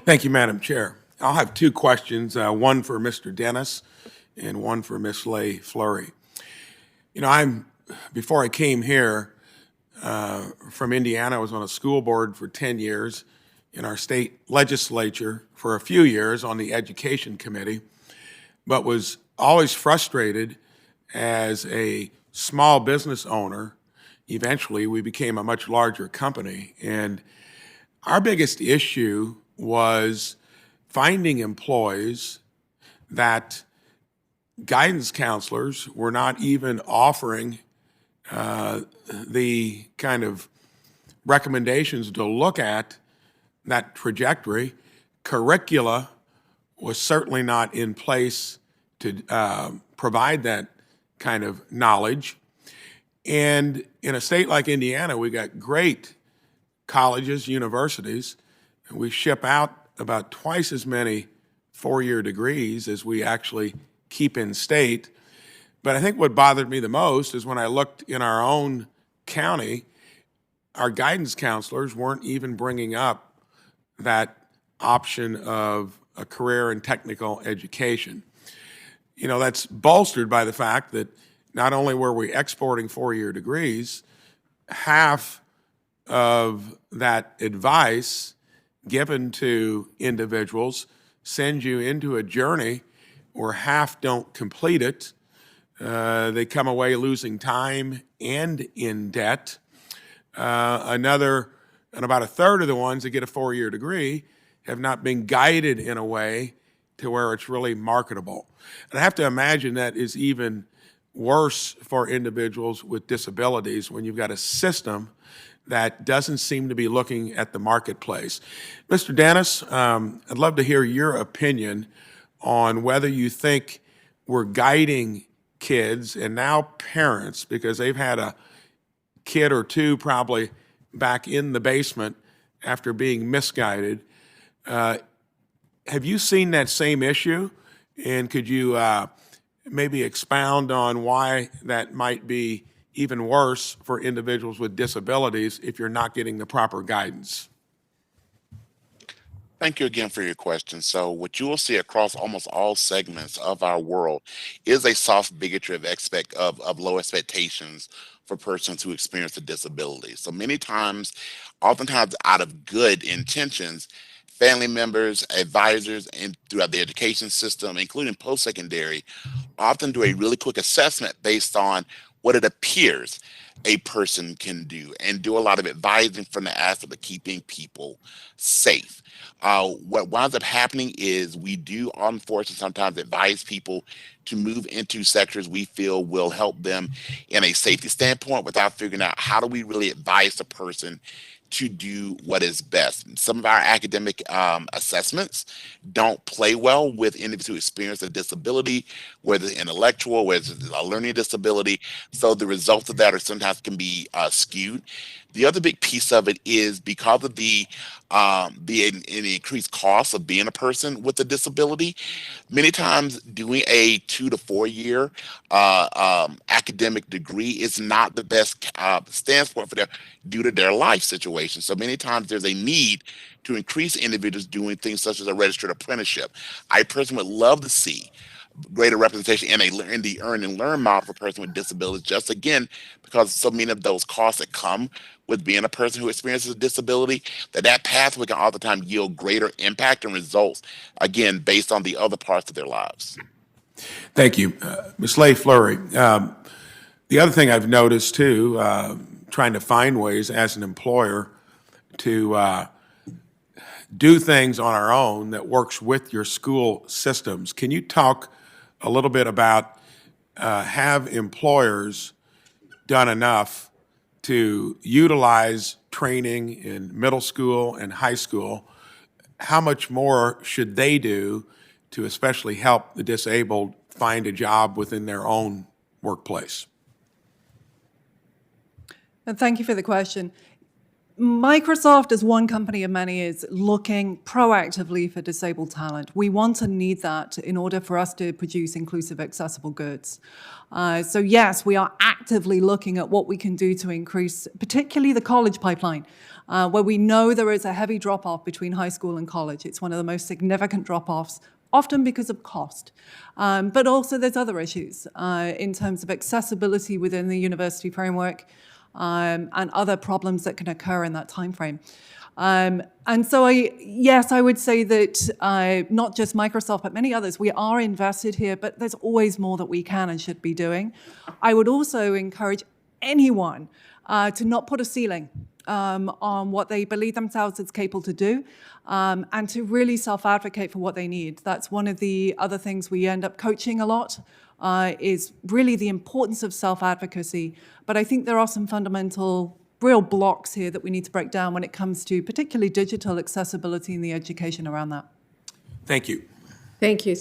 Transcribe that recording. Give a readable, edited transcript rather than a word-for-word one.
Thank you, Madam Chair. I'll have two questions, one for Mr. Dennis and one for Ms. Leigh Fleury. Before I came here from Indiana, I was on a school board for 10 years, in our state legislature for a few years on the education committee, but was always frustrated as a small business owner. Eventually, we became a much larger company, and our biggest issue was finding employees that guidance counselors were not even offering the kind of recommendations to look at that trajectory. Curricula was certainly not in place to provide that kind of knowledge. And in a state like Indiana, we got great colleges, universities, and we ship out about twice as many four-year degrees as we actually keep in state. But I think what bothered me the most is when I looked in our own county, our guidance counselors weren't even bringing up that option of a career in technical education. That's bolstered by the fact that not only were we exporting four-year degrees, half of that advice given to individuals sends you into a journey where half don't complete it. They come away losing time and in debt. About a third of the ones that get a four-year degree have not been guided in a way to where it's really marketable. And I have to imagine that is even worse for individuals with disabilities when you've got a system that doesn't seem to be looking at the marketplace. Mr. Dennis, I'd love to hear your opinion on whether you think we're guiding kids and now parents, because they've had a kid or two probably back in the basement after being misguided. Have you seen that same issue? And could you maybe expound on why that might be even worse for individuals with disabilities if you're not getting the proper guidance? Thank you again for your question. So what you will see across almost all segments of our world is a soft bigotry of low expectations for persons who experience a disability. So many times, oftentimes out of good intentions, family members, advisors, and throughout the education system, including post-secondary, often do a really quick assessment based on what it appears a person can do and do a lot of advising from the aspect of keeping people safe. What winds up happening is we do unfortunately sometimes advise people to move into sectors we feel will help them in a safety standpoint without figuring out how do we really advise the person to do what is best. Some of our academic assessments don't play well with individuals who experience a disability, whether it's intellectual, whether it's a learning disability. So the results of that are sometimes can be skewed. The other big piece of it is because of the increased cost of being a person with a disability. Many times, doing a 2 to 4 year academic degree is not the best standpoint for them due to their life situation. So many times, there's a need to increase individuals doing things such as a registered apprenticeship. I personally would love to see greater representation in the earn and learn model for a person with disabilities, just again, because so many of those costs that come with being a person who experiences a disability, that pathway can all the time yield greater impact and results, again, based on the other parts of their lives. Thank you. Ms. Leigh Fleury, the other thing I've noticed too, trying to find ways as an employer to do things on our own that works with your school systems. Can you talk a little bit about have employers done enough to utilize training in middle school and high school? How much more should they do to especially help the disabled find a job within their own workplace? And thank you for the question. Microsoft, as one company of many, is looking proactively for disabled talent. We want and need that in order for us to produce inclusive, accessible goods. So yes, we are actively looking at what we can do to increase, particularly the college pipeline. where we know there is a heavy drop-off between high school and college. It's one of the most significant drop-offs, often because of cost. But also there's other issues in terms of accessibility within the university framework and other problems that can occur in that time frame. And so I would say that not just Microsoft, but many others, we are invested here, but there's always more that we can and should be doing. I would also encourage anyone to not put a ceiling on what they believe themselves as capable to do, and to really self-advocate for what they need. That's one of the other things we end up coaching a lot, is really the importance of self-advocacy. But I think there are some fundamental real blocks here that we need to break down when it comes to particularly digital accessibility and the education around that. Thank you. Thank you.